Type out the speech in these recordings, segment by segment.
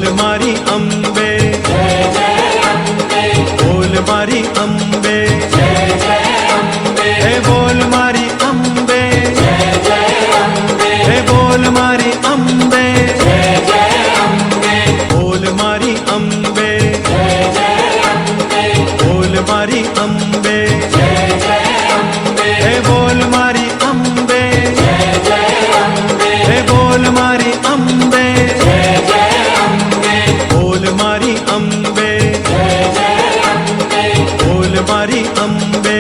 बोल मारी अम्बे, बोल मारी अम्बे, हे बोल मारी अम्बे, हे बोल मारी अम्बे, बोल मारी अम्बे, बोल मारी अम्बे, हे बोल मारी अम्बे, हे बोल मारी अम्बे, बोल मारी अम्बे, बोल मारी अम्बे,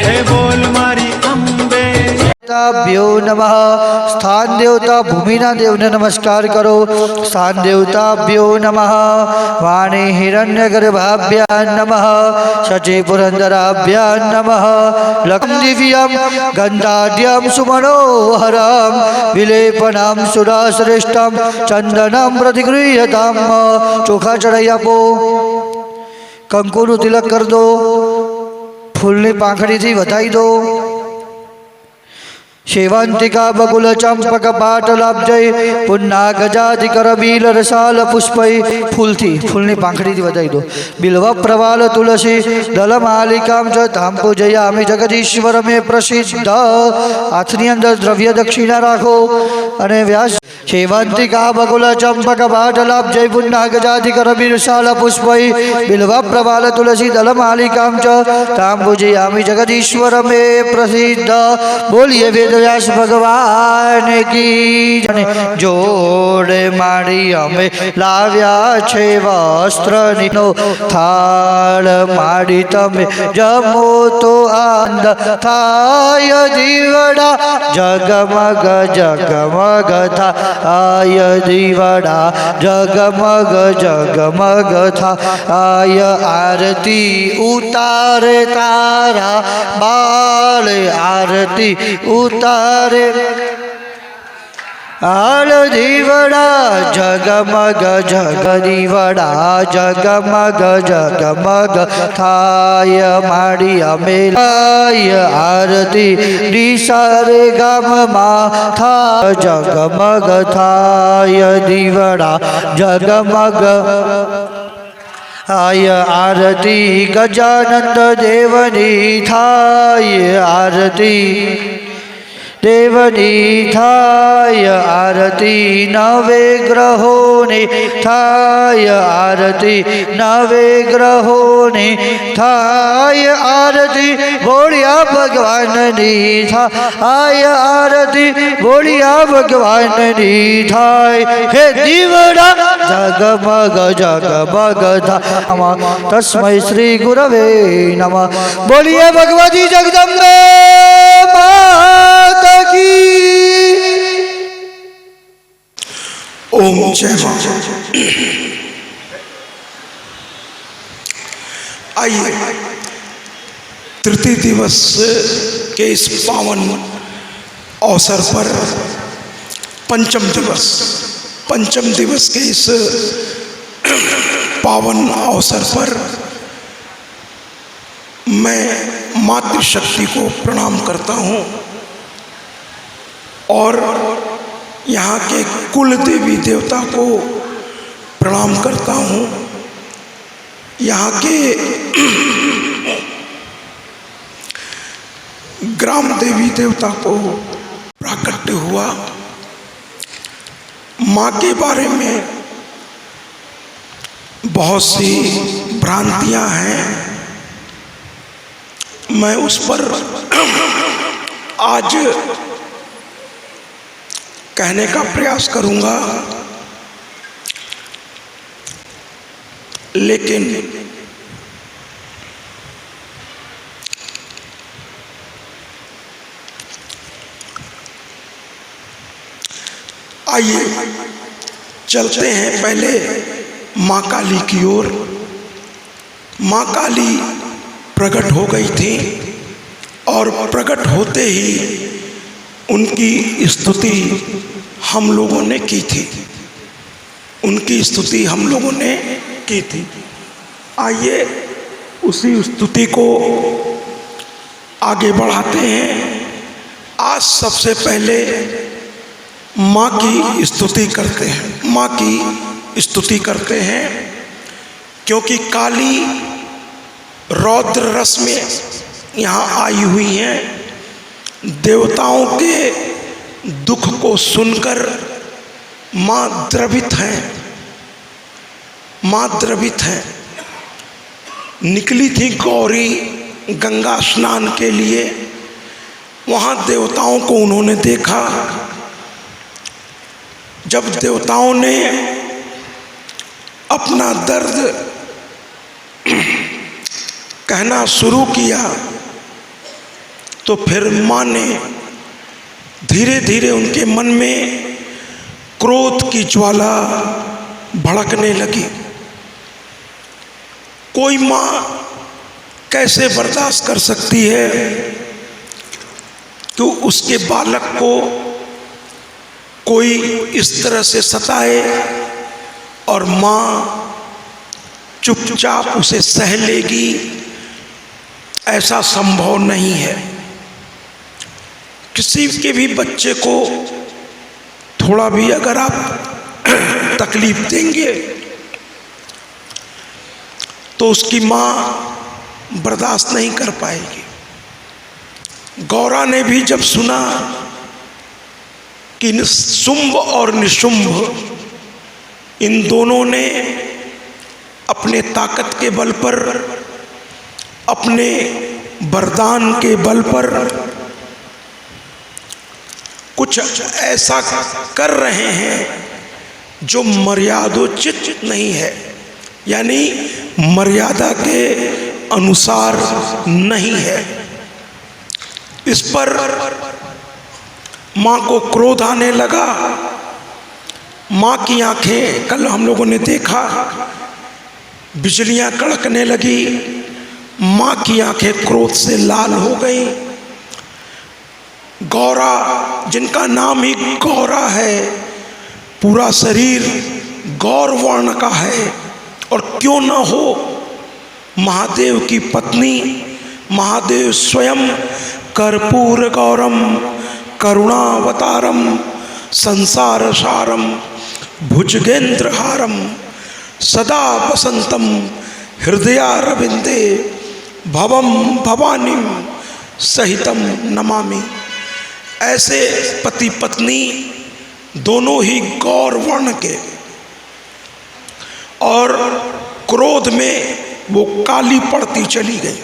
हे बोल मारी अम्बे। देवताभ्यो नमः। स्थान देवता भूमिना देवने नमस्कार करो। स्थान देवताभ्यो नमः। वाणी हिरण्यगर्भाभ्यां नमः। शची पुरंदराभ्यां नमः। लक्ष्मी दिव्यं गंधाढ्यं सुमनोहरं विलेपनं सुराश्रेष्ठं चंदनं प्रतिगृह्यताम्। चोखा चढ़ाई आपो, कंकुनु तिलक कर दो, फूलनी पाखड़ी थी बधाई दो। शेवंतिका बकुल चंपक पाटलाब्जय पुन्ना गजाधिकर बील रसाल पुष्पय फूल थी फूलनी पाखड़ी थी बधाई दो। बिल्व प्रवाल तुलसी दल मालिकां च तां पूजयामि जगदीश्वर में प्रसिद्ध। हाथनी अंदर द्रव्य दक्षिणा राखो अने व्यास। शेवंतिका बकुल चंपक पाटलाब्जय पुन्ना गजाधिकर बील रसाल पुष्पय बिल्व प्रवाल तुलसी दल मालिकां च तां पूजयामि जगदीश्वर में प्रसिद्ध। बोलिए व्यास भगवान की जोड़े मारी अमे लाव्या छे वस्त्र नीनो थाल मारी तमे जमो तो आंद थाय दीवड़ा जगमग जगमग था आय दीवड़ा जगमग जगमग था आय आरती उतारे तारा बाल आरती उतारे आल दीवड़ा जगमग जगदीवड़ा जगमग जगमग थाय माड़ी अमेलाय आरती दिशारे गम मा था जगमग थाय दीवड़ा जगमग आय आरती गजानंद देवनी थाय आरती देवनी थाय आरती नवे ग्रहों ने थाय आरती नवे ग्रहों ने थाय आरती बोलिया भगवान नी था आय आरती बोलिया भगवान नी थाय हे दीवड़ा जगमग जगमग था तस्मै श्री गुरवे नमः। बोलिए भगवती जगदम्बे माता की। ओम जय मां। आइए तृतीय दिवस के इस पावन अवसर पर पंचम दिवस के इस पावन अवसर पर मैं मातृशक्ति को प्रणाम करता हूँ और यहाँ के कुल देवी देवता को प्रणाम करता हूँ। यहाँ के ग्राम देवी देवता को प्राकट्य हुआ माँ के बारे में बहुत सी भ्रांतियाँ हैं। मैं उस पर आज कहने का प्रयास करूंगा, लेकिन आइए चलते हैं पहले माँ काली की ओर। माँ काली प्रकट हो गई थी और प्रकट होते ही उनकी स्तुति हम लोगों ने की थी, उनकी स्तुति हम लोगों ने की थी। आइए उसी स्तुति को आगे बढ़ाते हैं। आज सबसे पहले माँ की स्तुति करते हैं, माँ की स्तुति करते हैं, क्योंकि काली रौद्र रस में यहाँ आई हुई हैं। देवताओं के दुख को सुनकर माँ द्रवित हैं, माँ द्रवित हैं। निकली थी गौरी गंगा स्नान के लिए, वहाँ देवताओं को उन्होंने देखा। जब देवताओं ने अपना दर्द कहना शुरू किया तो फिर माँ ने धीरे धीरे उनके मन में क्रोध की ज्वाला भड़कने लगी। कोई माँ कैसे बर्दाश्त कर सकती है कि उसके बालक को कोई इस तरह से सताए और माँ चुपचाप उसे सह लेगी? ऐसा संभव नहीं है। किसी के भी बच्चे को थोड़ा भी अगर आप तकलीफ देंगे तो उसकी माँ बर्दाश्त नहीं कर पाएगी। गौरा ने भी जब सुना कि शुंभ और निशुंभ इन दोनों ने अपने ताकत के बल पर, अपने वरदान के बल पर कुछ ऐसा कर रहे हैं जो मर्यादोचित नहीं है, यानी मर्यादा के अनुसार नहीं है। इस पर माँ को क्रोध आने लगा। माँ की आंखें, कल हम लोगों ने देखा, बिजलियां कड़कने लगी। माँ की आंखें क्रोध से लाल हो गई। गौरा, जिनका नाम ही गौरा है, पूरा शरीर गौर वर्ण का है, और क्यों ना हो, महादेव की पत्नी, महादेव स्वयं कर्पूर गौरम करुणावतारम संसार सारम भुजगेंद्रहारम सदा वसंतम हृदयारविंदे भवम भवानीम सहितम नमामि। ऐसे पति पत्नी दोनों ही गौर वर्ण के, और क्रोध में वो काली पड़ती चली गई।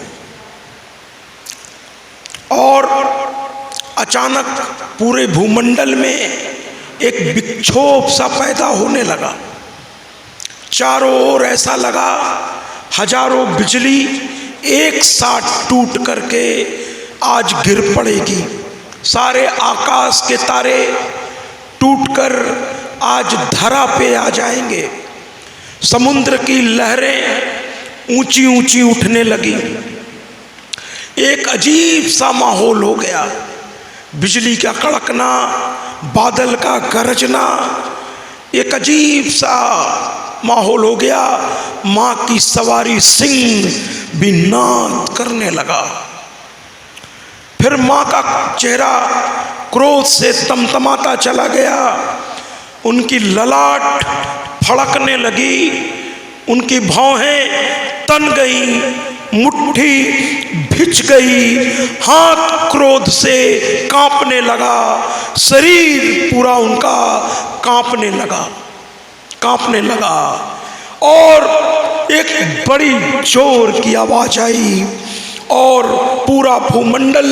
और अचानक पूरे भूमंडल में एक विक्षोभ सा पैदा होने लगा। चारों ओर ऐसा लगा हजारों बिजली एक साथ टूट करके आज गिर पड़ेगी। सारे आकाश के तारे टूटकर आज धरा पे आ जाएंगे। समुद्र की लहरें ऊंची ऊंची उठने लगी। एक अजीब सा माहौल हो गया। बिजली का कड़कना, बादल का गरजना, एक अजीब सा माहौल हो गया। माँ की सवारी सिंह भी नाद करने लगा। फिर माँ का चेहरा क्रोध से तमतमाता चला गया। उनकी ललाट फड़कने लगी, उनकी भौहें तन गई, मुट्ठी भिज गई, हाथ क्रोध से कांपने लगा, शरीर पूरा उनका कांपने लगा। और एक बड़ी जोर की आवाज आई और पूरा भूमंडल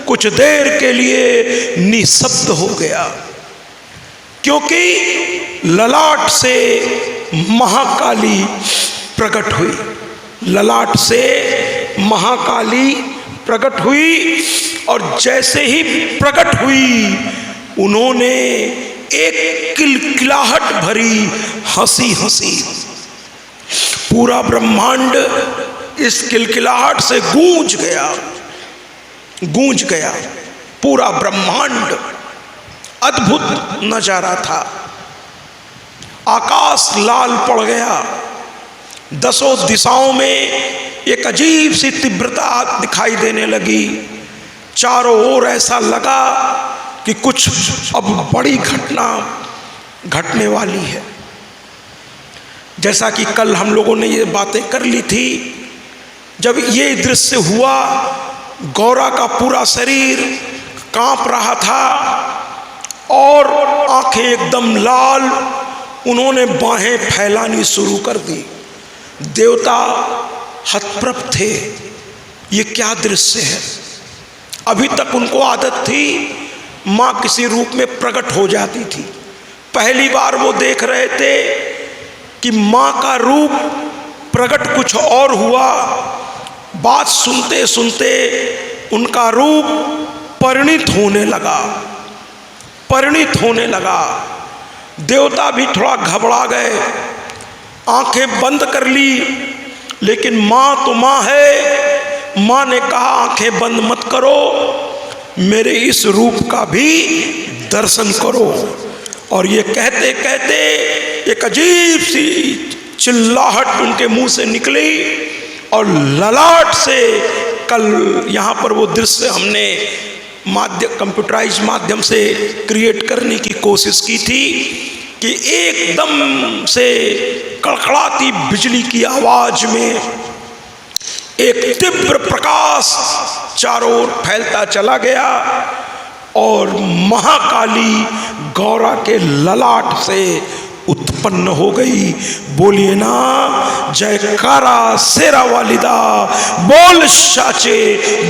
कुछ देर के लिए निशब्द हो गया, क्योंकि ललाट से महाकाली प्रकट हुई। ललाट से महाकाली प्रकट हुई, और जैसे ही प्रकट हुई उन्होंने एक किलकिलाहट भरी हंसी हंसी। पूरा ब्रह्मांड इस किलकिलाहट से गूंज गया। पूरा ब्रह्मांड अद्भुत नजारा था। आकाश लाल पड़ गया। दसों दिशाओं में एक अजीब सी तीव्रता दिखाई देने लगी। चारों ओर ऐसा लगा कि कुछ अब बड़ी घटना घटने वाली है। जैसा कि कल हम लोगों ने ये बातें कर ली थी, जब ये दृश्य हुआ, गौरा का पूरा शरीर कांप रहा था और आंखें एकदम लाल, उन्होंने बाहें फैलानी शुरू कर दी। देवता हतप्रभ थे, ये क्या दृश्य है। अभी तक उनको आदत थी माँ किसी रूप में प्रकट हो जाती थी। पहली बार वो देख रहे थे कि माँ का रूप प्रकट कुछ और हुआ। बात सुनते सुनते उनका रूप परिणित होने लगा। देवता भी थोड़ा घबरा गए, आंखें बंद कर ली, लेकिन माँ तो माँ है। माँ ने कहा आंखें बंद मत करो, मेरे इस रूप का भी दर्शन करो। और ये कहते कहते एक अजीब सी चिल्लाहट उनके मुंह से निकली और ललाट से, कल यहाँ पर वो दृश्य हमने कंप्यूटराइज माध्यम से क्रिएट करने की कोशिश की थी कि एकदम से कड़कड़ाती बिजली की आवाज में एक तीव्र प्रकाश चारों ओर फैलता चला गया और महाकाली गौरा के ललाट से उत्पन्न हो गई। बोलिए ना जयकारा शेरा वालिदा, बोल साचे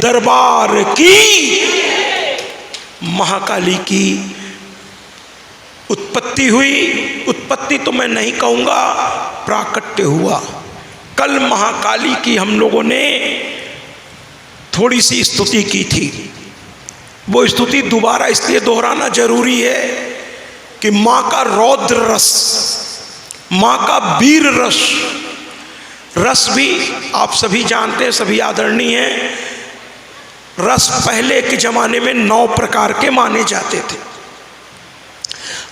दरबार की। महाकाली की उत्पत्ति हुई। उत्पत्ति तो मैं नहीं कहूँगा, प्राकट्य हुआ। कल महाकाली की हम लोगों ने थोड़ी सी स्तुति की थी। वो स्तुति दोबारा इसलिए दोहराना जरूरी है कि माँ का रौद्र रस, माँ का वीर रस भी आप सभी जानते हैं, सभी आदरणीय हैं। रस पहले के जमाने में 9 प्रकार के माने जाते थे।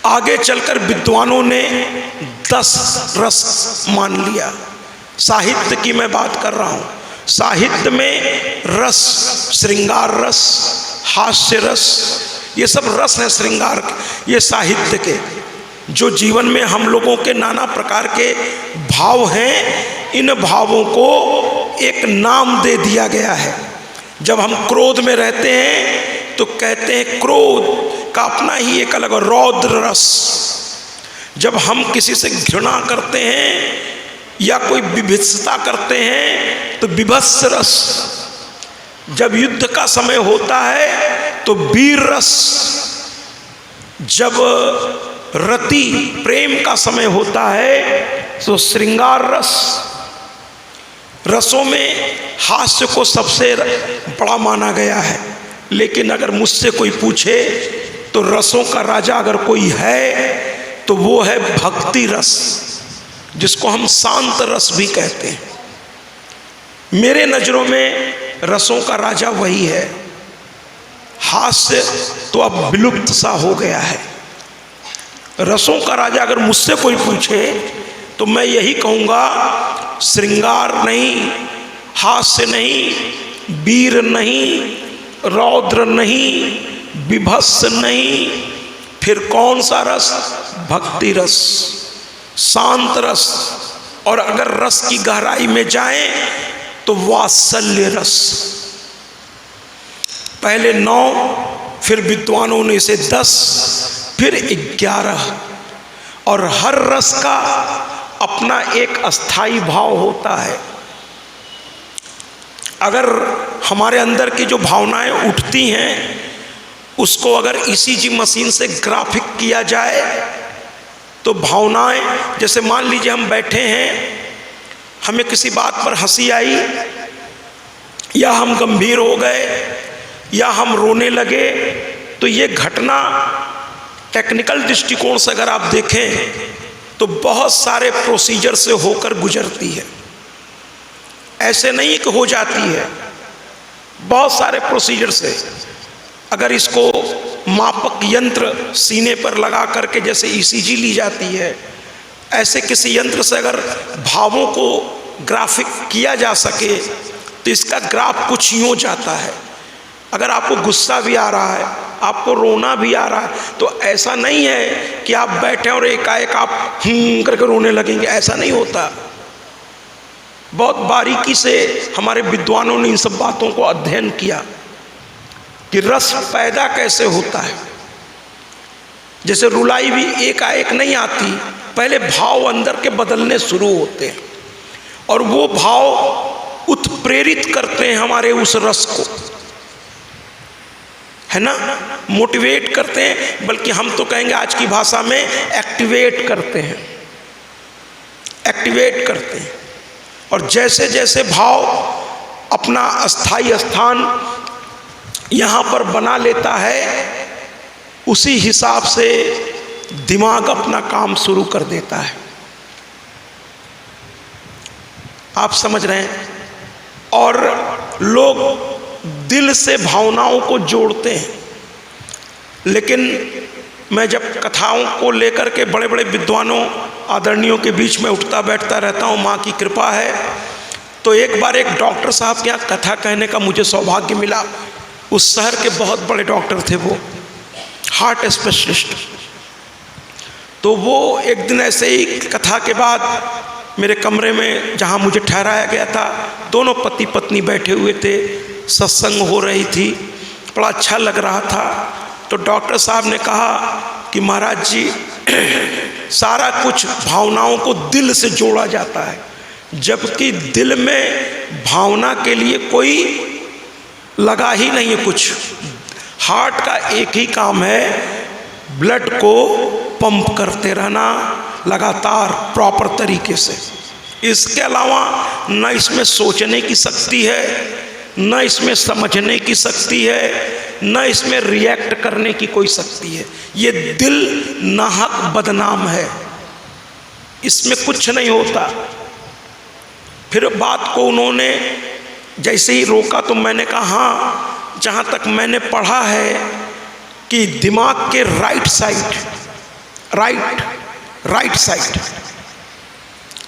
आगे चलकर विद्वानों ने 10 रस मान लिया। साहित्य की मैं बात कर रहा हूँ। साहित्य में रस, श्रृंगार रस, हास्य रस, ये सब रस हैं श्रृंगार के, ये साहित्य के, जो जीवन में हम लोगों के नाना प्रकार के भाव हैं। इन भावों को एक नाम दे दिया गया है। जब हम क्रोध में रहते हैं तो कहते हैं क्रोध का अपना ही एक अलग रौद्र रस। जब हम किसी से घृणा करते हैं या कोई विभत्सता करते हैं तो विभत्स रस। जब युद्ध का समय होता है तो वीर रस। जब रति प्रेम का समय होता है तो श्रृंगार रस। रसों में हास्य को सबसे बड़ा माना गया है। लेकिन अगर मुझसे कोई पूछे तो रसों का राजा अगर कोई है तो वो है भक्ति रस, जिसको हम शांत रस भी कहते हैं। मेरे नज़रों में रसों का राजा वही है। हास्य तो अब विलुप्त सा हो गया है। रसों का राजा अगर मुझसे कोई पूछे तो मैं यही कहूँगा, श्रृंगार नहीं, हास्य नहीं, वीर नहीं, रौद्र नहीं, विभत्स नहीं, फिर कौन सा रस? भक्ति रस, शांत रस। और अगर रस की गहराई में जाएं तो वात्सल्य रस। पहले 9, फिर विद्वानों ने इसे 10, फिर 11। और हर रस का अपना एक अस्थाई भाव होता है। अगर हमारे अंदर की जो भावनाएं उठती हैं उसको अगर ईसीजी मशीन से ग्राफिक किया जाए तो भावनाएं, जैसे मान लीजिए हम बैठे हैं, हमें किसी बात पर हंसी आई या हम गंभीर हो गए या हम रोने लगे, तो ये घटना टेक्निकल दृष्टिकोण से अगर आप देखें तो बहुत सारे प्रोसीजर से होकर गुजरती है। ऐसे नहीं कि हो जाती है, बहुत सारे प्रोसीजर से। अगर इसको मापक यंत्र सीने पर लगा करके जैसे ईसीजी ली जाती है, ऐसे किसी यंत्र से अगर भावों को ग्राफिक किया जा सके तो इसका ग्राफ कुछ यूँ जाता है। अगर आपको गुस्सा भी आ रहा है, आपको रोना भी आ रहा है, तो ऐसा नहीं है कि आप बैठे और एकाएक आप करके रोने लगेंगे, ऐसा नहीं होता। बहुत बारीकी से हमारे विद्वानों ने इन सब बातों को अध्ययन किया कि रस पैदा कैसे होता है। जैसे रुलाई भी एकाएक नहीं आती, पहले भाव अंदर के बदलने शुरू होते हैं और वो भाव उत्प्रेरित करते हैं हमारे उस रस को, है ना, मोटिवेट करते हैं, बल्कि हम तो कहेंगे आज की भाषा में एक्टिवेट करते हैं, एक्टिवेट करते हैं। और जैसे जैसे भाव अपना अस्थाई स्थान यहाँ पर बना लेता है, उसी हिसाब से दिमाग अपना काम शुरू कर देता है। आप समझ रहे हैं? और लोग दिल से भावनाओं को जोड़ते हैं, लेकिन मैं जब कथाओं को लेकर के बड़े बड़े विद्वानों आदरणीयों के बीच में उठता बैठता रहता हूँ, माँ की कृपा है, तो एक बार एक डॉक्टर साहब के यहाँ कथा कहने का मुझे सौभाग्य मिला। उस शहर के बहुत बड़े डॉक्टर थे, वो हार्ट स्पेशलिस्ट। तो वो एक दिन ऐसे ही कथा के बाद मेरे कमरे में जहाँ मुझे ठहराया गया था, दोनों पति पत्नी बैठे हुए थे, सत्संग हो रही थी, बड़ा अच्छा लग रहा था। तो डॉक्टर साहब ने कहा कि महाराज जी, सारा कुछ भावनाओं को दिल से जोड़ा जाता है, जबकि दिल में भावना के लिए कोई लगा ही नहीं है कुछ। हार्ट का एक ही काम है, ब्लड को पंप करते रहना लगातार प्रॉपर तरीके से। इसके अलावा न इसमें सोचने की शक्ति है, न इसमें समझने की शक्ति है, न इसमें रिएक्ट करने की कोई शक्ति है। ये दिल नाहक बदनाम है, इसमें कुछ नहीं होता। फिर बात को उन्होंने जैसे ही रोका तो मैंने कहा, हाँ, जहाँ तक मैंने पढ़ा है कि दिमाग के राइट साइड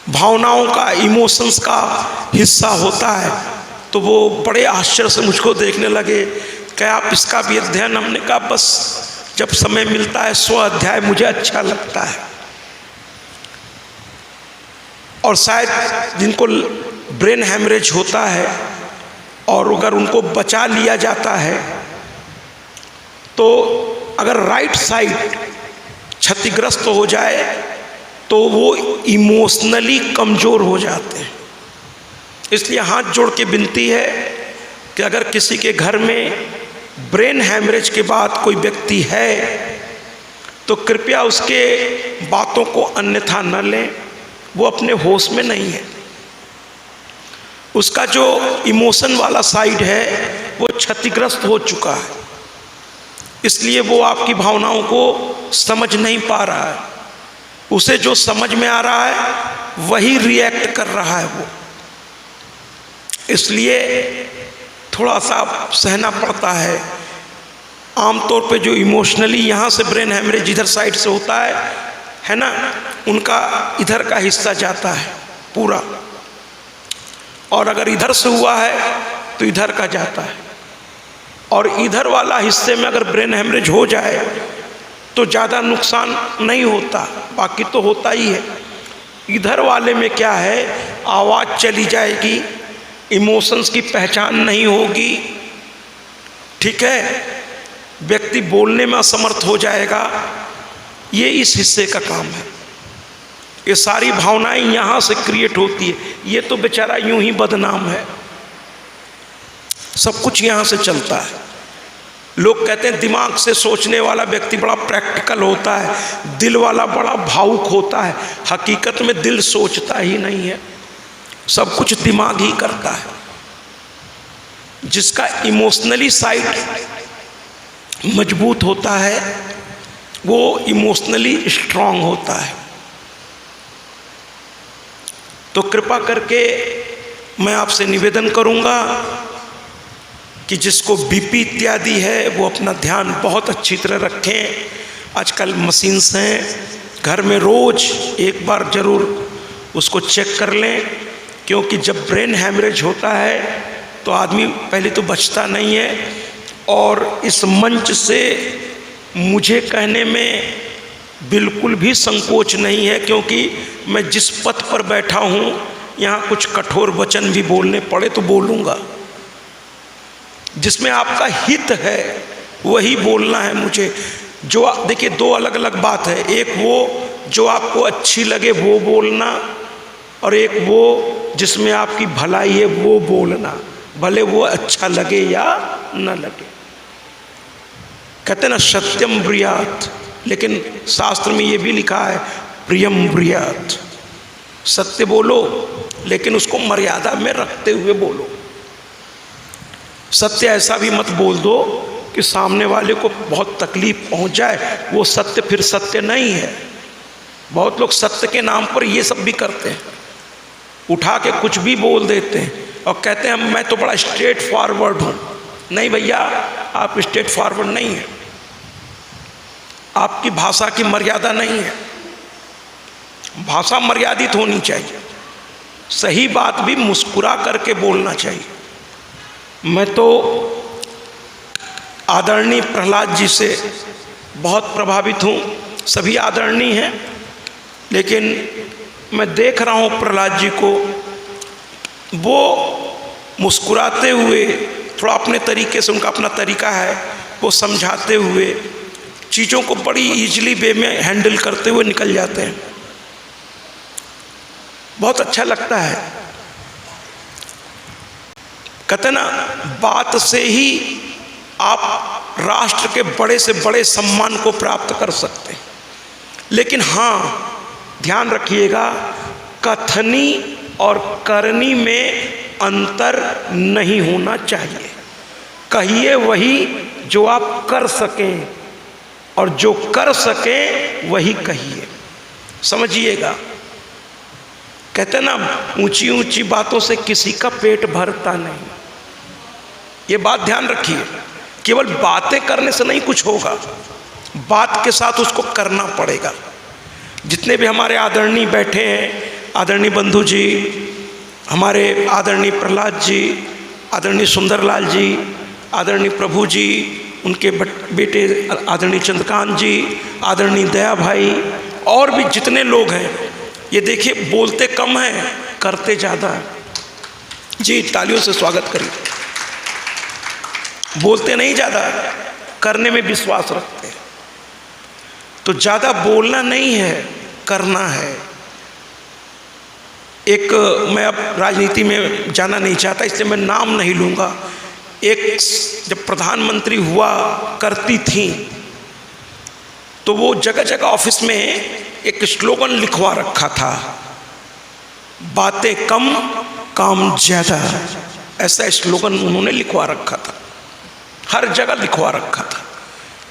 भावनाओं का, इमोशंस का हिस्सा होता है। तो वो बड़े आश्चर्य से मुझको देखने लगे, क्या आप इसका भी अध्ययन? हमने कहा बस जब समय मिलता है स्व अध्याय मुझे अच्छा लगता है। और शायद जिनको ब्रेन हैमरेज होता है और अगर उनको बचा लिया जाता है, तो अगर राइट साइड क्षतिग्रस्त हो जाए तो वो इमोशनली कमज़ोर हो जाते हैं। इसलिए हाथ जोड़ के विनती है कि अगर किसी के घर में ब्रेन हैमरेज के बाद कोई व्यक्ति है तो कृपया उसके बातों को अन्यथा न लें, वो अपने होश में नहीं है। उसका जो इमोशन वाला साइड है वो क्षतिग्रस्त हो चुका है, इसलिए वो आपकी भावनाओं को समझ नहीं पा रहा है। उसे जो समझ में आ रहा है वही रिएक्ट कर रहा है वो, इसलिए थोड़ा सा सहना पड़ता है। आमतौर पे जो इमोशनली यहाँ से ब्रेन हैमरेज इधर साइड से होता है ना, उनका इधर का हिस्सा जाता है पूरा, और अगर इधर से हुआ है तो इधर का जाता है। और इधर वाला हिस्से में अगर ब्रेन हैमरेज हो जाए तो ज़्यादा नुकसान नहीं होता, बाकी तो होता ही है। इधर वाले में क्या है, आवाज़ चली जाएगी, इमोशंस की पहचान नहीं होगी, ठीक है, व्यक्ति बोलने में असमर्थ हो जाएगा। ये इस हिस्से का काम है। ये सारी भावनाएं यहाँ से क्रिएट होती है। ये तो बेचारा यूं ही बदनाम है, सब कुछ यहाँ से चलता है। लोग कहते हैं दिमाग से सोचने वाला व्यक्ति बड़ा प्रैक्टिकल होता है, दिल वाला बड़ा भावुक होता है। हकीकत में दिल सोचता ही नहीं है, सब कुछ दिमाग ही करता है। जिसका इमोशनली साइड मजबूत होता है वो इमोशनली स्ट्रांग होता है। तो कृपा करके मैं आपसे निवेदन करूंगा कि जिसको बीपी इत्यादि है वो अपना ध्यान बहुत अच्छी तरह रखें। आजकल मशीन्स हैं, घर में रोज़ एक बार ज़रूर उसको चेक कर लें, क्योंकि जब ब्रेन हैमरेज होता है तो आदमी पहले तो बचता नहीं है, और इस मंच से मुझे कहने में बिल्कुल भी संकोच नहीं है, क्योंकि मैं जिस पद पर बैठा हूँ यहाँ कुछ कठोर वचन भी बोलने पड़े तो बोलूँगा। जिसमें आपका हित है वही बोलना है मुझे। जो देखिए, दो अलग अलग बात है, एक वो जो आपको अच्छी लगे वो बोलना, और एक वो जिसमें आपकी भलाई है वो बोलना, भले वो अच्छा लगे या न लगे। कहते ना सत्यम ब्रूयात, लेकिन शास्त्र में ये भी लिखा है प्रियम ब्रूयात। सत्य बोलो लेकिन उसको मर्यादा में रखते हुए बोलो। सत्य ऐसा भी मत बोल दो कि सामने वाले को बहुत तकलीफ पहुंच जाए, वो सत्य फिर सत्य नहीं है। बहुत लोग सत्य के नाम पर ये सब भी करते हैं, उठा के कुछ भी बोल देते हैं और कहते हैं मैं तो बड़ा स्ट्रेट फॉरवर्ड हूँ। नहीं भैया, आप स्ट्रेट फॉरवर्ड नहीं हैं, आपकी भाषा की मर्यादा नहीं है। भाषा मर्यादित होनी चाहिए, सही बात भी मुस्कुरा करके बोलना चाहिए। मैं तो आदरणीय प्रहलाद जी से बहुत प्रभावित हूँ, सभी आदरणीय हैं, लेकिन मैं देख रहा हूँ प्रहलाद जी को, वो मुस्कुराते हुए, थोड़ा अपने तरीके से, उनका अपना तरीका है, वो समझाते हुए चीज़ों को बड़ी इजीली वे में हैंडल करते हुए निकल जाते हैं। बहुत अच्छा लगता है। कहते ना, बात से ही आप राष्ट्र के बड़े से बड़े सम्मान को प्राप्त कर सकते हैं, लेकिन हाँ ध्यान रखिएगा, कथनी और करनी में अंतर नहीं होना चाहिए। कहिए वही जो आप कर सकें, और जो कर सकें वही कहिए, समझिएगा। कहते ना, ऊंची ऊंची बातों से किसी का पेट भरता नहीं। ये बात ध्यान रखिए, केवल बातें करने से नहीं कुछ होगा, बात के साथ उसको करना पड़ेगा। जितने भी हमारे आदरणीय बैठे हैं, आदरणीय बंधु जी, हमारे आदरणीय प्रहलाद जी, आदरणीय सुंदरलाल जी, आदरणीय प्रभु जी, उनके बेटे आदरणीय चंद्रकांत जी, आदरणीय दया भाई, और भी जितने लोग हैं, ये देखिए बोलते कम हैं, करते ज़्यादा हैं। जी, तालियों से स्वागत करिए। बोलते नहीं ज़्यादा, करने में विश्वास रखते हैं। तो ज़्यादा बोलना नहीं है, करना है। एक, मैं अब राजनीति में जाना नहीं चाहता, इसलिए मैं नाम नहीं लूँगा। एक जब प्रधानमंत्री हुआ करती थी, तो वो जगह जगह ऑफिस में एक स्लोगन लिखवा रखा था, बातें कम काम ज़्यादा। ऐसा स्लोगन उन्होंने लिखवा रखा था, हर जगह लिखवा रखा था,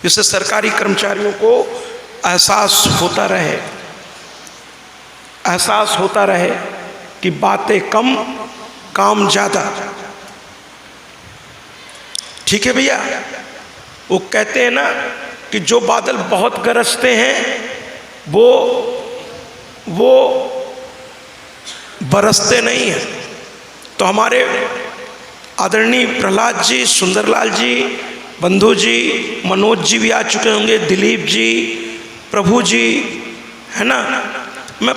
जिससे सरकारी कर्मचारियों को एहसास होता रहे कि बातें कम काम ज़्यादा। ठीक है भैया, वो कहते हैं ना कि जो बादल बहुत गरजते हैं वो बरसते नहीं हैं। तो हमारे आदरणीय प्रहलाद जी, सुंदरलाल जी, बंधु जी, मनोज जी भी आ चुके होंगे, दिलीप जी, प्रभु जी, है ना। मैं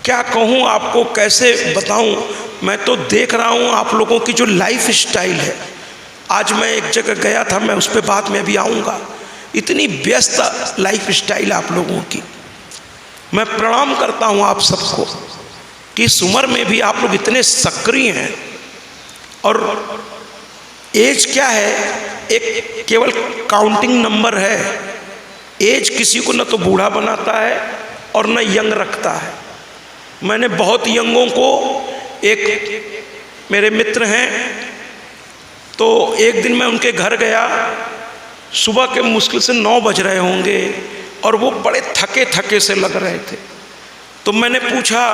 क्या कहूँ आपको, कैसे बताऊँ, मैं तो देख रहा हूँ आप लोगों की जो लाइफ स्टाइल है। आज मैं एक जगह गया था, मैं उस पर बात में भी आऊँगा। इतनी व्यस्त लाइफ स्टाइल आप लोगों की। मैं प्रणाम करता हूँ आप सबको कि इस उम्र में भी आप लोग इतने सक्रिय हैं। और एज क्या है, एक केवल काउंटिंग नंबर है। एज किसी को न तो बूढ़ा बनाता है और न यंग रखता है। मैंने बहुत यंगों को, एक मेरे मित्र हैं, तो एक दिन मैं उनके घर गया, सुबह के मुश्किल से 9 बज रहे होंगे और वो बड़े थके थके से लग रहे थे। तो मैंने पूछा,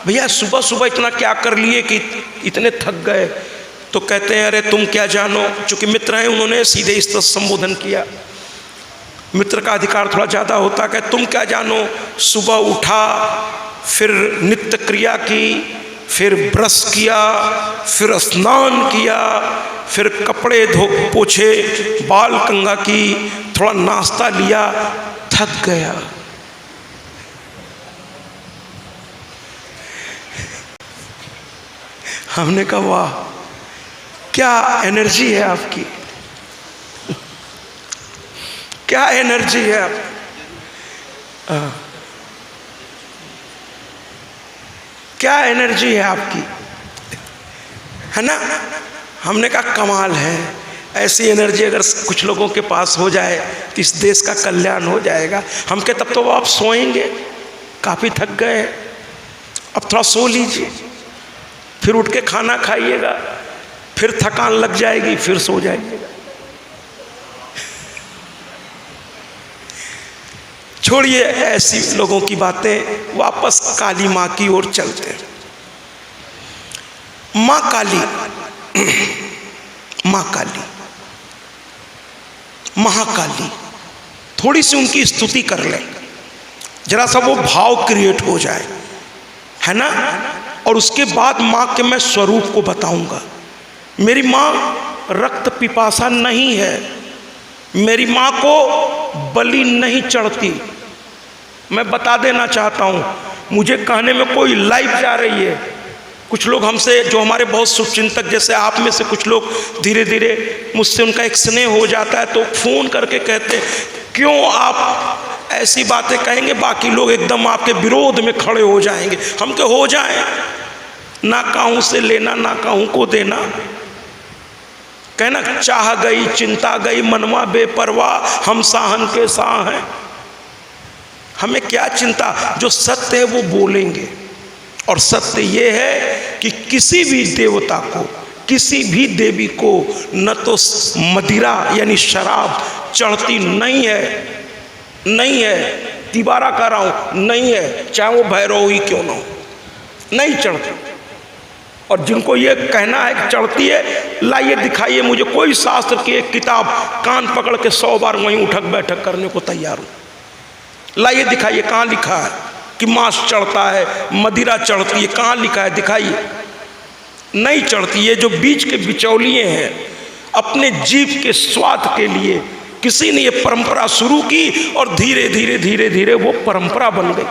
भैया सुबह सुबह इतना क्या कर लिए कि इतने थक गए? तो कहते हैं, अरे तुम क्या जानो। चूँकि मित्र हैं, उन्होंने सीधे इस तरह संबोधन किया। मित्र का अधिकार थोड़ा ज़्यादा होता है। तुम क्या जानो, सुबह उठा, फिर नित्य क्रिया की, फिर ब्रश किया, फिर स्नान किया, फिर कपड़े धो पोछे, बाल कंघा की, थोड़ा नाश्ता लिया, थक गया। हमने कहा वाह क्या एनर्जी है आपकी, क्या एनर्जी है आप। क्या एनर्जी है आपकी, है ना। हमने कहा कमाल है, ऐसी एनर्जी अगर कुछ लोगों के पास हो जाए तो इस देश का कल्याण हो जाएगा। हम कहे तब तो आप सोएंगे, काफ़ी थक गए, अब थोड़ा सो लीजिए, फिर उठ के खाना खाइएगा, फिर थकान लग जाएगी, फिर सो जाइएगा। छोड़िए ऐसी लोगों की बातें, वापस काली माँ की ओर चलते हैं। माँ काली, माँ काली, महाकाली, थोड़ी सी उनकी स्तुति कर लें, जरा सा वो भाव क्रिएट हो जाए, है ना। और उसके बाद माँ के मैं स्वरूप को बताऊंगा। मेरी माँ रक्त पिपासा नहीं है, मेरी माँ को बलि नहीं चढ़ती। मैं बता देना चाहता हूँ, मुझे कहने में कोई लाइफ जा रही है। कुछ लोग हमसे, जो हमारे बहुत शुभचिंतक जैसे आप में से कुछ लोग, धीरे धीरे मुझसे उनका एक स्नेह हो जाता है तो फ़ोन करके कहते हैं क्यों आप ऐसी बातें कहेंगे, बाकी लोग एकदम आपके विरोध में खड़े हो जाएंगे। हम के हो जाएं, ना काहू से लेना ना काहू को देना। कहना चाह गई चिंता गई मनवा बेपरवाह, हम साहन के साह हैं। हमें क्या चिंता, जो सत्य है वो बोलेंगे। और सत्य ये है कि किसी भी देवता को, किसी भी देवी को न तो मदिरा यानी शराब चढ़ती नहीं है, नहीं है, तिबारा कर रहा हूँ, नहीं है, चाहे वो भैरव ही क्यों ना हो, नहीं चढ़ती। और जिनको ये कहना है कि चढ़ती है, लाइए दिखाइए मुझे कोई शास्त्र की एक किताब, कान पकड़ के 100 बार वहीं उठक बैठक करने को तैयार हूँ। लाइए दिखाइए कहाँ लिखा है कि मांस चढ़ता है, मदिरा चढ़ती है, कहाँ लिखा है दिखाइए। नहीं चढ़ती। ये जो बीच के बिचौलिए हैं, अपने जीव के स्वाद के लिए किसी ने ये परंपरा शुरू की और धीरे धीरे धीरे धीरे वो परंपरा बन गई।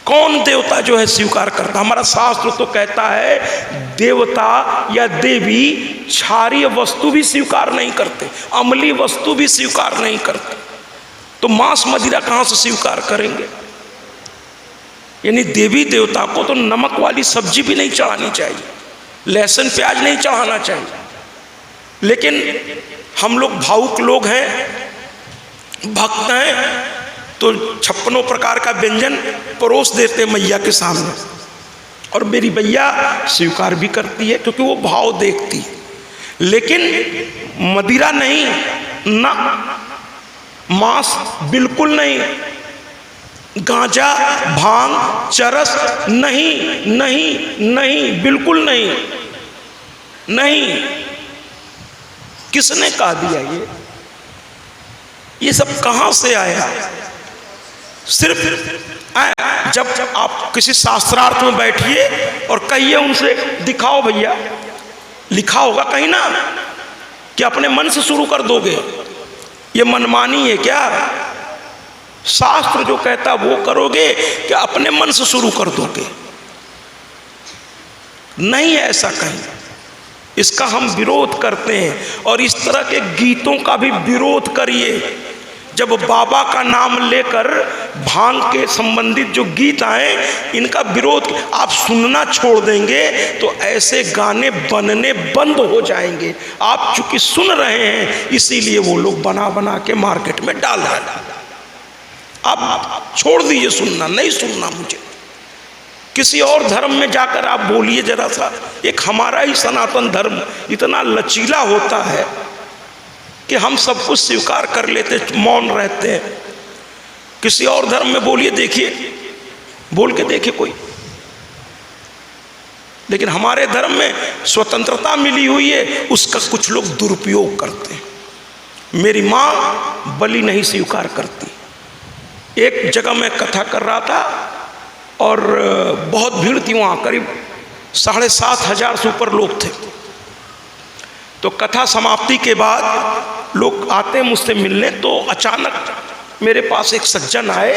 कौन देवता जो है स्वीकार करता? हमारा शास्त्र तो कहता है देवता या देवी क्षारीय वस्तु भी स्वीकार नहीं करते, अम्लीय वस्तु भी स्वीकार नहीं करते, तो मांस मदिरा कहाँ से स्वीकार करेंगे? यानी देवी देवता को तो नमक वाली सब्जी भी नहीं चढ़ानी चाहिए, लहसुन प्याज नहीं चढ़ाना चाहिए। लेकिन हम लोग भावुक लोग हैं, भक्त हैं, तो 56 प्रकार का व्यंजन परोस देते मैया के सामने। और मेरी मैया स्वीकार भी करती है क्योंकि वो भाव देखती है। लेकिन मदिरा नहीं, ना मांस बिल्कुल नहीं, गांजा भांग चरस नहीं, नहीं नहीं, बिल्कुल नहीं, नहीं। किसने कहा दिया ये सब कहां से आया? सिर्फ जब आप किसी शास्त्रार्थ में बैठिए और कहिए उनसे, दिखाओ भैया, लिखा होगा कहीं ना कि अपने मन से शुरू कर दोगे? ये मनमानी है क्या? शास्त्र जो कहता वो करोगे कि अपने मन से शुरू कर दोगे? नहीं है ऐसा कहीं। इसका हम विरोध करते हैं और इस तरह के गीतों का भी विरोध करिए। जब बाबा का नाम लेकर भांग के संबंधित जो गीत आए, इनका विरोध आप सुनना छोड़ देंगे तो ऐसे गाने बनने बंद हो जाएंगे। आप चूंकि सुन रहे हैं इसीलिए वो लोग बना बना के मार्केट में डाल रहे हैं। आप छोड़ दीजिए सुनना, नहीं सुनना मुझे। किसी और धर्म में जाकर आप बोलिए जरा सा। एक हमारा ही सनातन धर्म इतना लचीला होता है कि हम सब कुछ स्वीकार कर लेते, मौन रहते हैं। किसी और धर्म में बोलिए, देखिए, बोल के देखिए कोई। लेकिन हमारे धर्म में स्वतंत्रता मिली हुई है, उसका कुछ लोग दुरुपयोग करते हैं। मेरी माँ बलि नहीं स्वीकार करती। एक जगह मैं कथा कर रहा था और बहुत भीड़ थी वहाँ, करीब 7,500 से ऊपर लोग थे। तो कथा समाप्ति के बाद लोग आते हैं मुझसे मिलने, तो अचानक मेरे पास एक सज्जन आए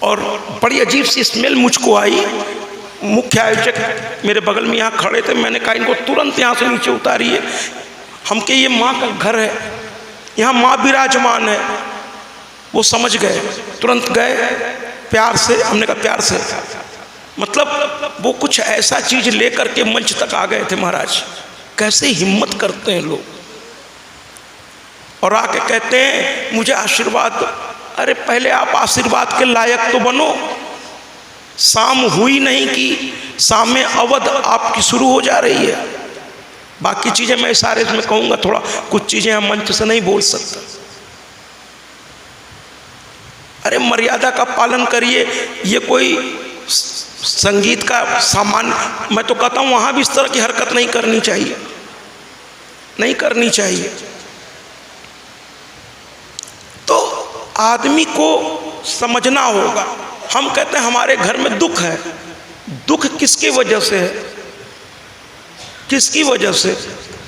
और बड़ी अजीब सी स्मेल मुझको आई। मुख्य आयोजक मेरे बगल में यहाँ खड़े थे। मैंने कहा इनको तुरंत यहाँ से नीचे उतारिए, हम के ये माँ का घर है, यहाँ माँ विराजमान है। वो समझ गए, तुरंत गए प्यार से। हमने कहा प्यार से, मतलब वो कुछ ऐसा चीज लेकर के मंच तक आ गए थे। महाराज कैसे हिम्मत करते हैं लोग, और आके कहते हैं मुझे आशीर्वाद दो। अरे पहले आप आशीर्वाद के लायक तो बनो। शाम हुई नहीं कि शाम में अवध आपकी शुरू हो जा रही है। बाकी चीजें मैं इशारे में कहूंगा, थोड़ा कुछ चीजें हम मंच से नहीं बोल सकते। अरे मर्यादा का पालन करिए। ये कोई संगीत का सामान, मैं तो कहता हूं वहां भी इस तरह की हरकत नहीं करनी चाहिए, नहीं करनी चाहिए। तो आदमी को समझना होगा। हम कहते हैं हमारे घर में दुख है, दुख किसकी वजह से है, किसकी वजह से?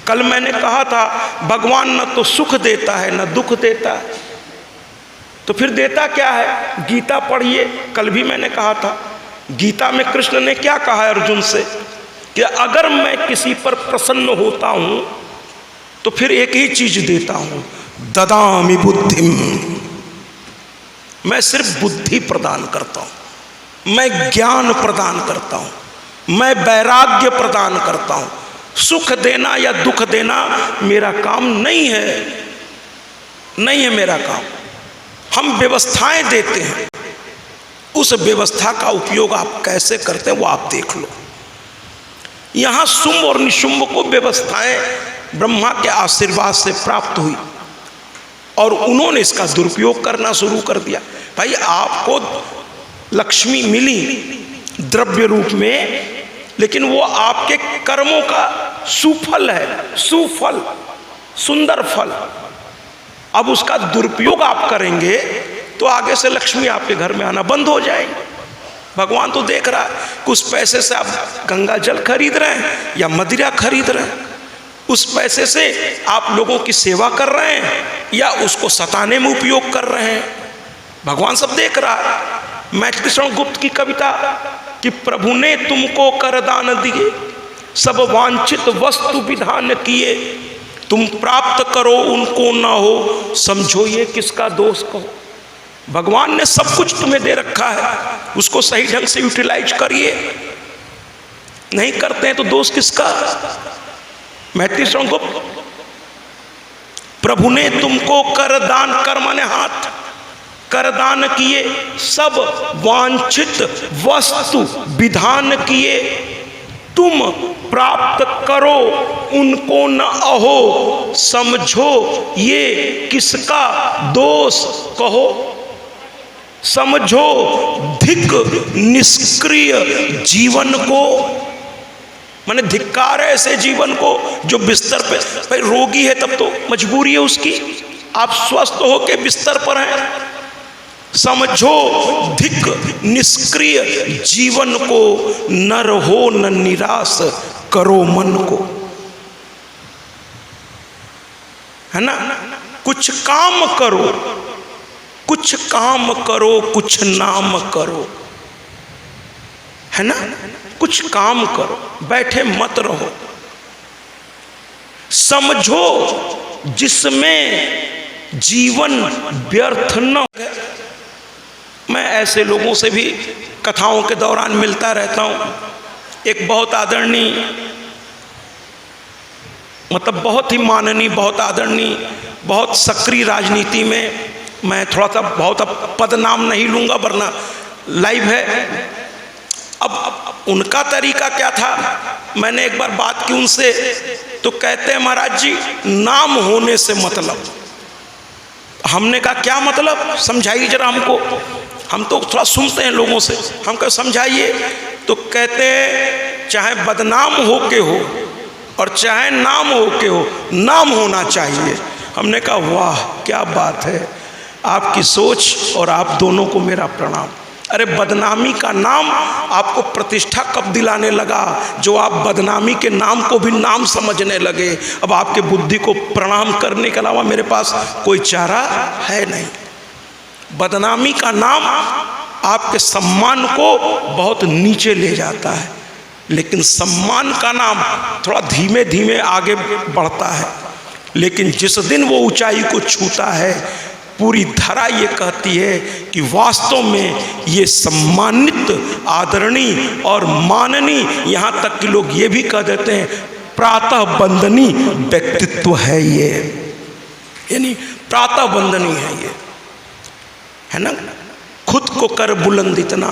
कल मैंने कहा था भगवान न तो सुख देता है न दुख देता है, तो फिर देता क्या है? गीता पढ़िए। कल भी मैंने कहा था, गीता में कृष्ण ने क्या कहा है अर्जुन से कि अगर मैं किसी पर प्रसन्न होता हूं तो फिर एक ही चीज देता हूं, ददामि बुद्धिम। मैं सिर्फ बुद्धि प्रदान करता हूं, मैं ज्ञान प्रदान करता हूं, मैं वैराग्य प्रदान करता हूं। सुख देना या दुख देना मेरा काम नहीं है, नहीं है मेरा काम। हम व्यवस्थाएं देते हैं, उस व्यवस्था का उपयोग आप कैसे करते हैं वो आप देख लो। यहां शुंभ और निशुंभ को व्यवस्थाएं ब्रह्मा के आशीर्वाद से प्राप्त हुई और उन्होंने इसका दुरुपयोग करना शुरू कर दिया। भाई आपको लक्ष्मी मिली द्रव्य रूप में, लेकिन वो आपके कर्मों का सुफल है, सुफल, सुंदर फल। अब उसका दुरुपयोग आप करेंगे तो आगे से लक्ष्मी आपके घर में आना बंद हो जाएगी। भगवान तो देख रहा है कि उस पैसे से आप गंगा जल खरीद रहे हैं या मदिरा खरीद रहे हैं, उस पैसे से आप लोगों की सेवा कर रहे हैं या उसको सताने में उपयोग कर रहे हैं। भगवान सब देख रहा है। मैथिली गुप्त की कविता कि प्रभु ने तुमको कर दान दिए, सब वांछित वस्तु विधान किए, तुम प्राप्त करो उनको न हो, समझो ये किसका दोष कहो। भगवान ने सब कुछ तुम्हें दे रखा है, उसको सही ढंग से यूटिलाइज करिए। नहीं करते हैं तो दोष किसका? मैथिली गुप्त, प्रभु ने तुमको कर दान, कर माने हाथ, कर दान किए, सब वांछित वस्तु विधान किए, तुम प्राप्त करो उनको न अहो, समझो ये किसका दोष कहो। समझो धिक निष्क्रिय जीवन को, माने धिक्कार है ऐसे जीवन को जो बिस्तर पे, भाई रोगी है तब तो मजबूरी है उसकी, आप स्वस्थ होके बिस्तर पर हैं। समझो धिक निष्क्रिय जीवन को, न रहो न निराश करो मन को, है ना? कुछ काम करो, कुछ काम करो, कुछ नाम करो, है ना? कुछ काम करो, बैठे मत रहो। समझो जिसमें जीवन व्यर्थ न हो। मैं ऐसे लोगों से भी कथाओं के दौरान मिलता रहता हूँ। एक बहुत आदरणीय, मतलब बहुत ही माननीय, बहुत आदरणीय, बहुत सक्रिय राजनीति में, मैं थोड़ा सा बहुत अब पद नाम नहीं लूँगा वरना लाइव है। अब उनका तरीका क्या था, मैंने एक बार बात की उनसे, तो कहते हैं महाराज जी नाम होने से मतलब। हमने कहा क्या मतलब, समझाइए जरा हमको, हम तो थोड़ा सुनते हैं लोगों से, हम कह समझाइए। तो कहते हैं चाहे बदनाम हो के हो और चाहे नाम हो के हो, नाम होना चाहिए। हमने कहा वाह क्या बात है, आपकी सोच और आप दोनों को मेरा प्रणाम। अरे बदनामी का नाम आपको प्रतिष्ठा कब दिलाने लगा? जो आप बदनामी के नाम को भी नाम समझने लगे। अब आपके बुद्धि को प्रणाम करने के अलावा मेरे पास कोई चारा है नहीं। बदनामी का नाम आपके सम्मान को बहुत नीचे ले जाता है, लेकिन सम्मान का नाम थोड़ा धीमे धीमे आगे बढ़ता है। लेकिन जिस दिन वो ऊंचाई को छूता है, पूरी धरा ये कहती है कि वास्तव में ये सम्मानित, आदरणीय और माननीय, यहाँ तक कि लोग ये भी कह देते हैं प्रातः वंदनीय व्यक्तित्व है ये, यानी प्रातः वंदनीय है ये, है ना। खुद को कर बुलंद इतना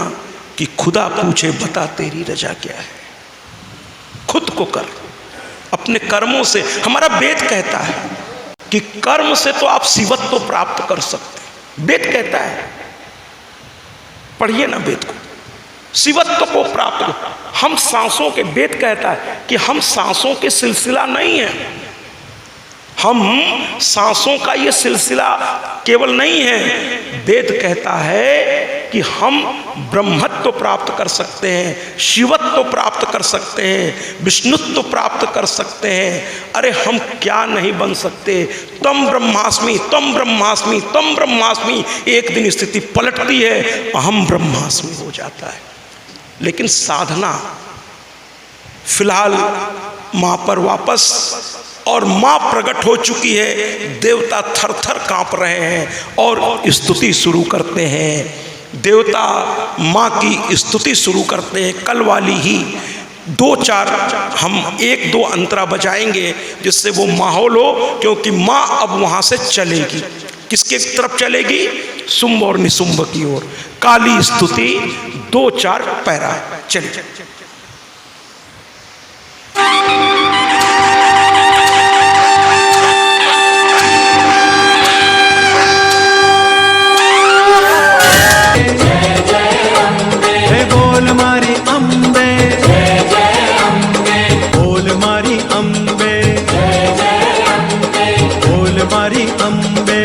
कि खुदा पूछे बता तेरी रजा क्या है। खुद को कर, अपने कर्मों से। हमारा वेद कहता है कि कर्म से तो आप शिवत्व प्राप्त कर सकते हैं। वेद कहता है, पढ़िए ना वेद को, शिवत्व को प्राप्त कर। हम सांसों के, वेद कहता है कि हम सांसों के सिलसिला नहीं है, हम सांसों का ये सिलसिला केवल नहीं है। वेद कहता है कि हम ब्रह्मत्व प्राप्त कर सकते हैं, शिवत्व प्राप्त कर सकते हैं, विष्णुत्व प्राप्त कर सकते हैं। अरे हम क्या नहीं बन सकते। तम ब्रह्मास्मि, तम ब्रह्मास्मि, तम ब्रह्मास्मि। एक दिन स्थिति पलटती है, अहम ब्रह्मास्मि हो जाता है। लेकिन साधना, फिलहाल माँ पर वापस, और माँ प्रकट हो चुकी है। देवता थर थर कांप रहे हैं और स्तुति शुरू करते हैं। देवता माँ की स्तुति शुरू करते हैं। कल वाली ही 2-4 हम 1-2 अंतरा बजाएंगे जिससे वो माहौल हो, क्योंकि माँ अब वहाँ से चलेगी। किसके तरफ चलेगी? शुंभ और निशुंभ की ओर। काली स्तुति 2-4 पैरा। चलिए बोल मारी अंबे, जय जय अंबे, बोल मारी अंबे, जय जय अंबे, बोल मारी अंबे।